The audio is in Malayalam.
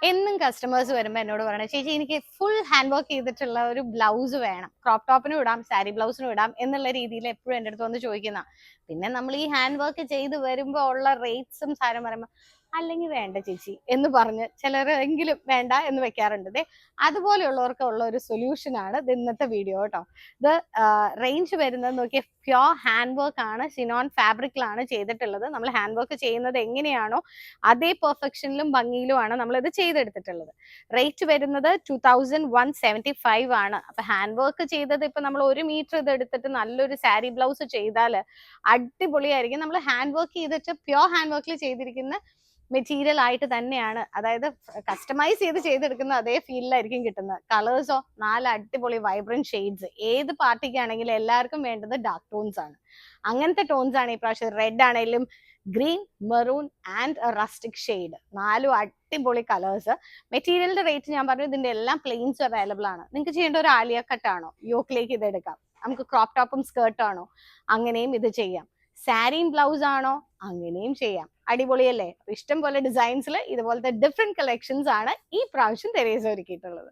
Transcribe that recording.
എന്നും കസ്റ്റമേഴ്സ് വരുമ്പോൾ എന്നോട് പറയണേ, ചേച്ചി എനിക്ക് ഫുൾ ഹാൻഡ് വർക്ക് ചെയ്തിട്ടുള്ള ഒരു ബ്ലൗസ് വേണം, ക്രോപ്പ് ടോപ്പിനും ഇടാം സാരി ബ്ലൗസിനും ഇടാം എന്നുള്ള രീതിയിൽ എപ്പോഴും എൻ്റെ അടുത്ത് വന്ന് ചോദിക്കുന്ന. പിന്നെ നമ്മൾ ഈ ഹാൻഡ് വർക്ക് ചെയ്ത് വരുമ്പോൾ ഉള്ള റേറ്റ്സും സാധനം പറയുമ്പോൾ അല്ലെങ്കിൽ വേണ്ട ചേച്ചി എന്ന് പറഞ്ഞ് ചിലരെങ്കിലും വേണ്ട എന്ന് വെക്കാറുണ്ട്. അതുപോലെയുള്ളവർക്ക് ഉള്ള ഒരു സൊല്യൂഷനാണ് ഇന്നത്തെ വീഡിയോ കേട്ടോ. ഇത് റേഞ്ച് വരുന്നത് നോക്കിയാൽ പ്യോർ ഹാൻഡ് വർക്ക് ആണ്, ഷിനോൺ ഫാബ്രിക്കിലാണ് ചെയ്തിട്ടുള്ളത്. നമ്മൾ ഹാൻഡ് വർക്ക് ചെയ്യുന്നത് എങ്ങനെയാണോ അതേ പെർഫെക്ഷനിലും ഭംഗിയിലുമാണ് നമ്മൾ ഇത് ചെയ്തെടുത്തിട്ടുള്ളത്. റേറ്റ് വരുന്നത് 2175 ആണ്. അപ്പൊ ഹാൻഡ് വർക്ക് ചെയ്തത് ഇപ്പൊ നമ്മൾ 1 മീറ്റർ ഇത് എടുത്തിട്ട് നല്ലൊരു സാരി ബ്ലൗസ് ചെയ്താൽ അടിപൊളിയായിരിക്കും. നമ്മൾ ഹാൻഡ് വർക്ക് ചെയ്തിട്ട് പ്യോർ ഹാൻഡ് വർക്കിൽ ചെയ്തിരിക്കുന്ന മെറ്റീരിയൽ ആയിട്ട് തന്നെയാണ്, അതായത് കസ്റ്റമൈസ് ചെയ്തെടുക്കുന്ന അതേ ഫീലിലായിരിക്കും കിട്ടുന്നത്. കളേഴ്സോ 4 അടിപൊളി വൈബ്രന്റ് ഷെയ്ഡ്സ്. ഏത് പാർട്ടിക്കാണെങ്കിലും എല്ലാവർക്കും വേണ്ടത് ഡാർക്ക് ടോൺസ് ആണ്. അങ്ങനത്തെ ടോൺസ് ആണ് ഈ പ്രാവശ്യം. റെഡ് ആണെങ്കിലും green, maroon and rustic shade, 4 അടിപൊളി കളേഴ്സ്. മെറ്റീരിയലിന്റെ റേറ്റ് ഞാൻ പറഞ്ഞു, ഇതിന്റെ എല്ലാം പ്ലെയിൻസ് അവൈലബിൾ ആണ്. നിങ്ങൾക്ക് ചെയ്യേണ്ട ഒരു ആലിയ കട്ടാണോ, യോക്കിലേക്ക് ഇത് എടുക്കാം. നമുക്ക് ക്രോപ്പ് ടോപ്പും സ്കേർട്ടാണോ, അങ്ങനെയും ഇത് ചെയ്യാം. സാരിയും ബ്ലൗസ് ആണോ, അങ്ങനെയും ചെയ്യാം. അടിപൊളിയല്ലേ? ഇഷ്ടം പോലെ ഡിസൈൻസിൽ ഇതുപോലത്തെ ഡിഫറെന്റ് കളക്ഷൻസ് ആണ് ഈ പ്രാവശ്യം തെരേസ ഒരുക്കിയിട്ടുള്ളത്.